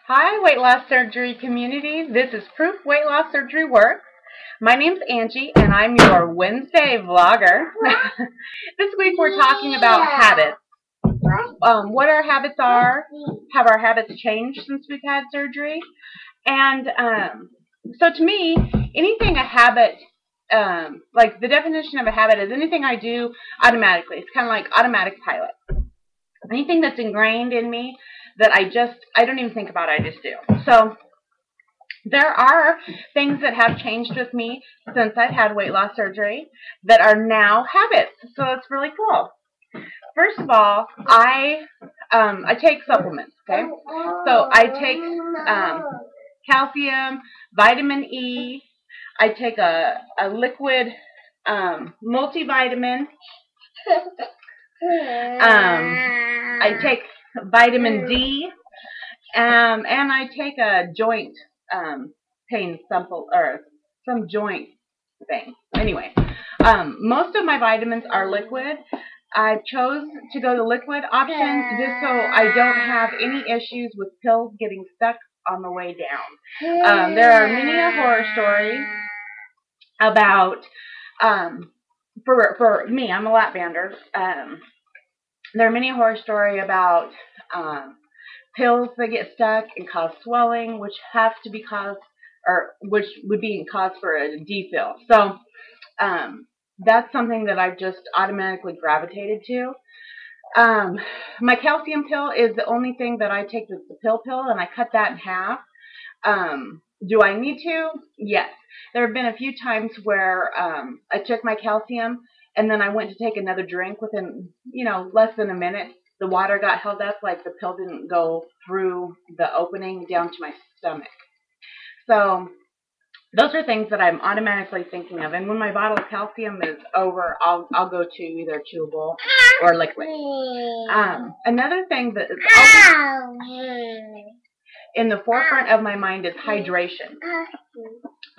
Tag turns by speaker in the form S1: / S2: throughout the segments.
S1: Hi, weight loss surgery community. This is Proof Weight Loss Surgery Works. My name's Angie, and I'm your Wednesday vlogger. This week we're talking about habits. What our habits are, have our habits changed since we've had surgery? And so to me, anything a habit, like the definition of a habit is anything I do automatically. It's kind of like automatic pilot. Anything that's ingrained in me that I don't even think about, I just do. So there are things that have changed with me since I've had weight loss surgery that are now habits. So it's really cool. First of all, I take supplements, okay? So I take calcium, vitamin E. I take a liquid multivitamin. I take vitamin D, and I take a joint pain sample or some joint thing. Anyway, most of my vitamins are liquid. I chose to go to liquid options just so I don't have any issues with pills getting stuck on the way down. There are many a horror stories about, for me, I'm a lap bander. There are many a horror story about pills that get stuck and cause swelling, which have to be caused, or which would be cause for a defill. So that's something that I've just automatically gravitated to. My calcium pill is the only thing that I take that's the pill, and I cut that in half. Do I need to? Yes. There have been a few times where I took my calcium and then I went to take another drink within, less than a minute. The water got held up, like the pill didn't go through the opening down to my stomach. So those are things that I'm automatically thinking of. And when my bottle of calcium is over, I'll go to either chewable or liquid. Another thing that is always in the forefront of my mind is hydration.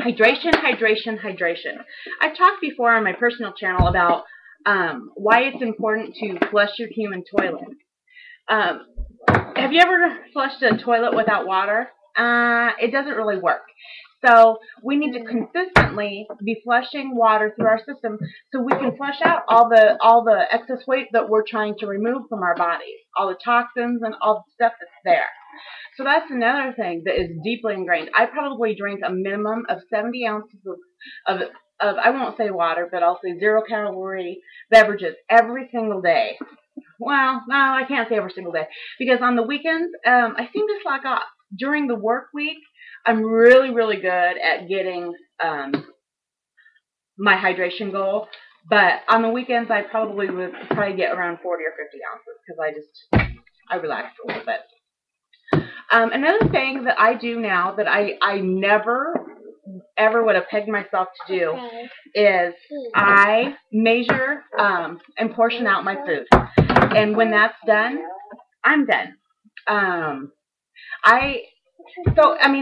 S1: Hydration, hydration, hydration. I've talked before on my personal channel about why it's important to flush your human toilet. Have you ever flushed a toilet without water? It doesn't really work. So we need to consistently be flushing water through our system so we can flush out all the excess weight that we're trying to remove from our bodies, all the toxins and all the stuff that's there. So that's another thing that is deeply ingrained. I probably drink a minimum of 70 ounces of I won't say water, but I'll say 0-calorie beverages every single day. Well, no, I can't say every single day, because on the weekends, I seem to slack off. During the work week, I'm really, really good at getting my hydration goal, but on the weekends, I probably would get around 40 or 50 ounces, because I relax a little bit. Another thing that I do now that I never ever would have pegged myself to do is I measure and portion out my food. And when that's done, I'm done.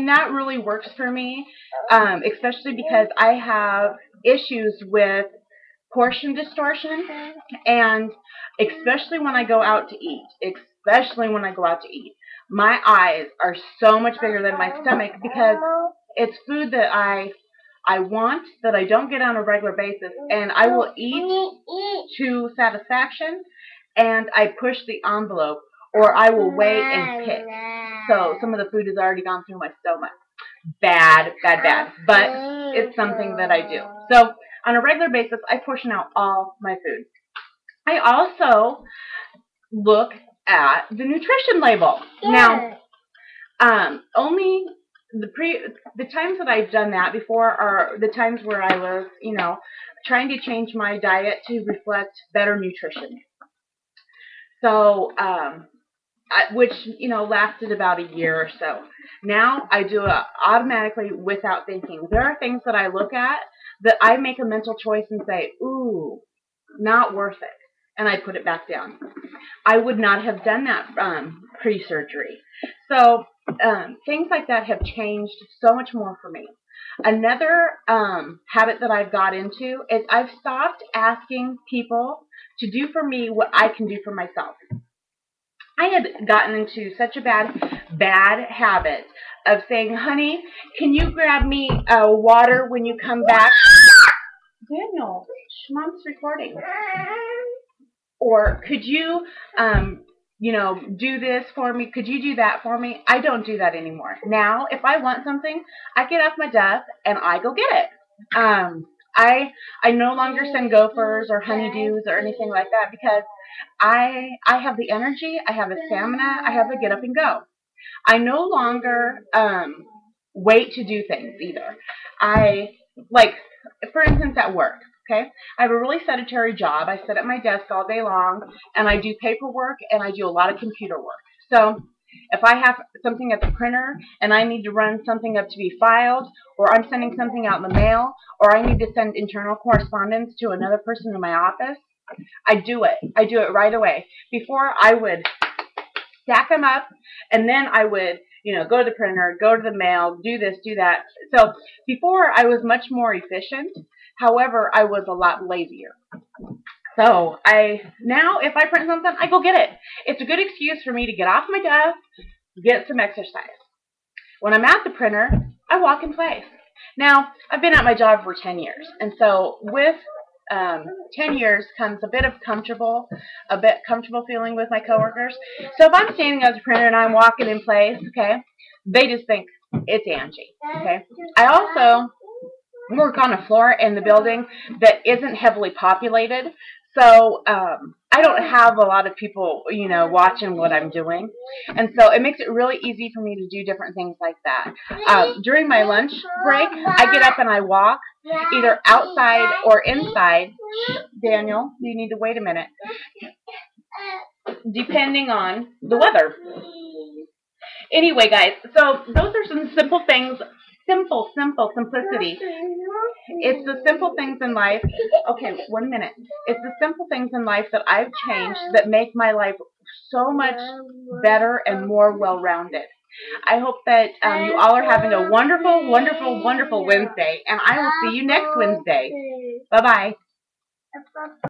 S1: That really works for me, especially because I have issues with portion distortion, and especially when I go out to eat. My eyes are so much bigger than my stomach because it's food that I want that I don't get on a regular basis, and I will eat to satisfaction, and I push the envelope, or I will weigh and pick. So some of the food has already gone through my stomach. Bad, bad, bad. But it's something that I do. So on a regular basis, I portion out all my food. I also look at the nutrition label. Now, only the times that I've done that before are the times where I was, trying to change my diet to reflect better nutrition. So, which, lasted about a year or so. Now I do it automatically without thinking. There are things that I look at that I make a mental choice and say, ooh, not worth it. And I put it back down. I would not have done that pre-surgery. So things like that have changed so much more for me. Another habit that I've got into is I've stopped asking people to do for me what I can do for myself. I had gotten into such a bad habit of saying, honey, can you grab me water when you come back? Daniel, Mom's recording. Or could you, do this for me? Could you do that for me? I don't do that anymore. Now, if I want something, I get off my desk and I go get it. I no longer send gophers or honeydews or anything like that because I have the energy, I have the stamina, I have the get up and go. I no longer wait to do things either. Like, for instance, at work. Okay, I have a really sedentary job. I sit at my desk all day long, and I do paperwork, and I do a lot of computer work. So if I have something at the printer and I need to run something up to be filed, or I'm sending something out in the mail, or I need to send internal correspondence to another person in my office, I do it. I do it right away. Before, I would stack them up, and then I would, go to the printer, go to the mail, do this, do that. So before, I was much more efficient. However, I was a lot lazier. So now, if I print something, I go get it. It's a good excuse for me to get off my desk, get some exercise. When I'm at the printer, I walk in place. Now, I've been at my job for 10 years, and so with 10 years comes a bit comfortable feeling with my coworkers. So if I'm standing at the printer and I'm walking in place, okay, they just think it's Angie. Okay. I also work on a floor in the building that isn't heavily populated, so I don't have a lot of people, watching what I'm doing, and so it makes it really easy for me to do different things like that. During my lunch break, I get up and I walk, either outside or inside. Daniel, you need to wait a minute, depending on the weather. Anyway, guys, so those are some simple things. Simplicity. It's the simple things in life. Okay, 1 minute. It's the simple things in life that I've changed that make my life so much better and more well-rounded. I hope that you all are having a wonderful, wonderful, wonderful Wednesday, and I will see you next Wednesday. Bye-bye.